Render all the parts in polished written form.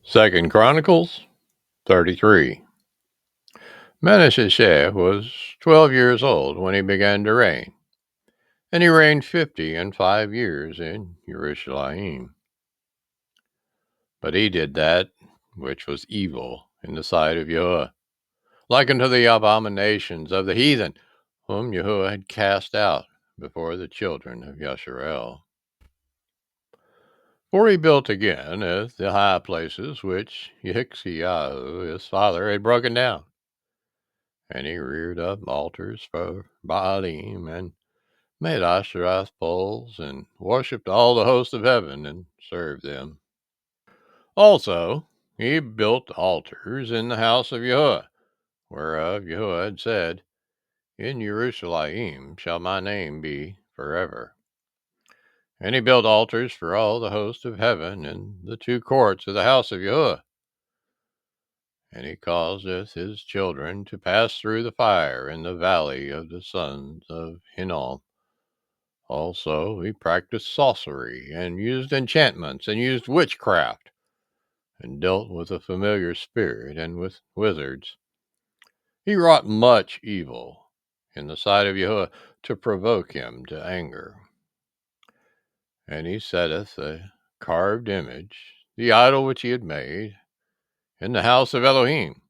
Second Chronicles 33. Menashe was 12 years old when he began to reign, and he reigned 50 and 5 years in Jerusalem. But he did that which was evil in the sight of YAHUAH, like unto the abominations of the heathen, whom YAHUAH had cast out before the children of Yasharel. For he built again at the high places which YHWH his father had broken down. And he reared up altars for Baalim, and made Asherah poles, and worshipped all the hosts of heaven, and served them. Also, he built altars in the house of YAHUAH, whereof YAHUAH had said, In Jerusalem shall my name be forever. And he built altars for all the host of heaven in the two courts of the house of YAHUAH. And he causeth his children to pass through the fire in the valley of the sons of Hinnom. Also, he practiced sorcery, and used enchantments, and used witchcraft, and dealt with a familiar spirit, and with wizards. He wrought much evil in the sight of YAHUAH to provoke him to anger. And he setteth a carved image, the idol which he had made, in the house of Elohim,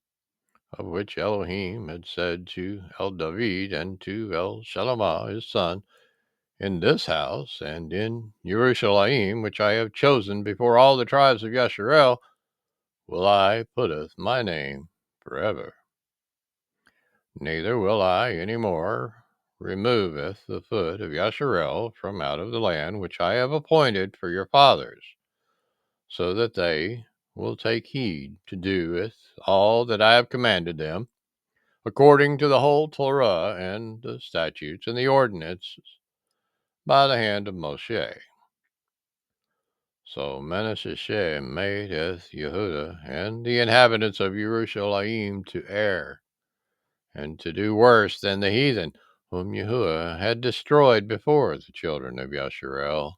of which Elohim had said to El David and to El Shalamah his son, In this house and in Jerusalem, which I have chosen before all the tribes of Yasharel, will I putteth my name forever. Neither will I any more removeth the foot of Yasharel from out of the land which I have appointed for your fathers, so that they will take heed to do with all that I have commanded them, according to the whole Torah and the statutes and the ordinances by the hand of Moshe. So Menashe made Yehuda and the inhabitants of Jerusalem to err, and to do worse than the heathen, whom Yahuwah had destroyed before the children of Yasharel.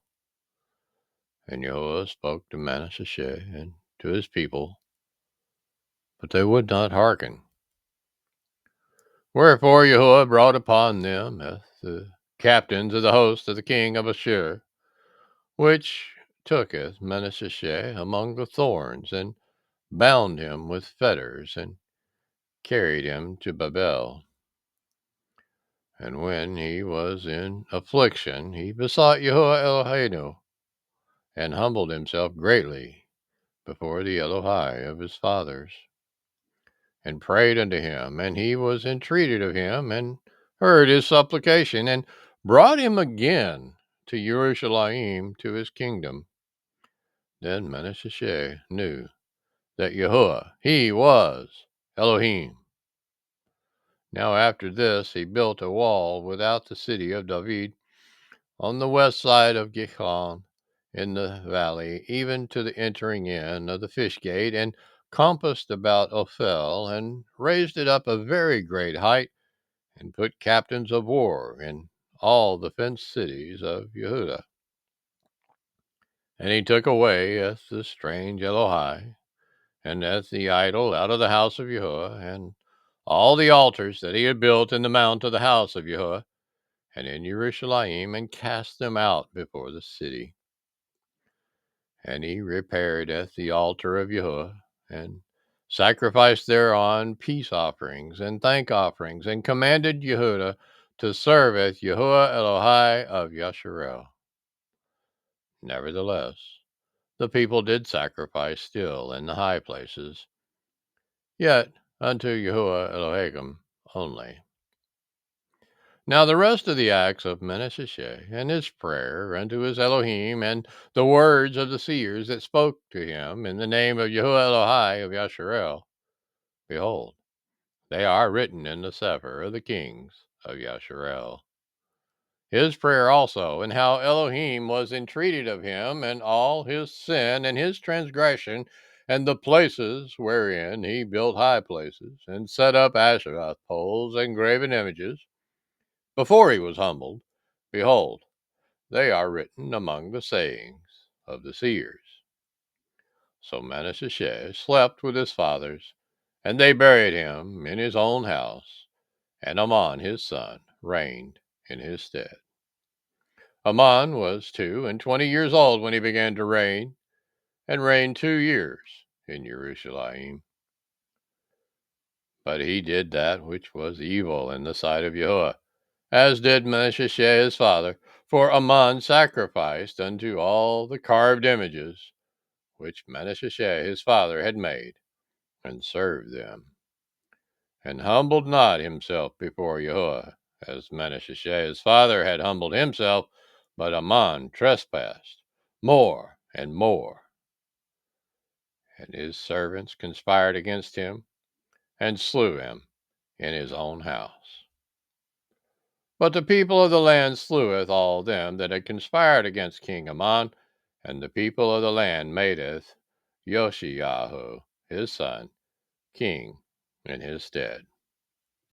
And Yahuwah spoke to Menashe and to his people, but they would not hearken. Wherefore Yahuwah brought upon them the captains of the host of the king of Ashur, which tooketh Menashe among the thorns, and bound him with fetters, and carried him to Babel. And when he was in affliction, he besought Yahuwah Eloheinu, and humbled himself greatly before the Elohai of his fathers, and prayed unto him, and he was entreated of him, and heard his supplication, and brought him again to Jerusalem to his kingdom. Then Menashe knew that Yahuwah, he was Elohim. Now after this he built a wall without the city of David, on the west side of Gihon, in the valley, even to the entering in of the fish gate, and compassed about Ophel, and raised it up a very great height, and put captains of war in all the fenced cities of Yehuda. And he took away the strange Elohai, and the idol out of the house of Yahuwah, and all the altars that he had built in the mount of the house of Yahuwah, and in Jerusalem, and cast them out before the city. And he repaired the altar of Yahuwah, and sacrificed thereon peace offerings and thank offerings, and commanded Yehuda to serve Yahuwah Elohai of Yasharel. Nevertheless, the people did sacrifice still in the high places, yet unto Yahuwah Elohim only. Now the rest of the acts of Menashe, and his prayer unto his Elohim, and the words of the seers that spoke to him in the name of Yahuwah Elohai of Yasharel, behold, they are written in the Cepher of the kings of Yasharel. His prayer also, and how Elohim was entreated of him, and all his sin and his transgression, and the places wherein he built high places, and set up Asherah poles and graven images, before he was humbled, behold, they are written among the sayings of the seers. So Manasseh slept with his fathers, and they buried him in his own house, and Amon his son reigned in his stead. Amon was 22 years old when he began to reign, and reigned 2 years in Jerusalem. But he did that which was evil in the sight of YAHUAH, as did Manasseh his father, for Amon sacrificed unto all the carved images which Manasseh his father had made, and served them, and humbled not himself before YAHUAH, as Manasseh his father had humbled himself, but Amon trespassed more and more. And his servants conspired against him, and slew him in his own house. But the people of the land sleweth all them that had conspired against King Amon, and the people of the land madeth Yoshiyahu his son king in his stead.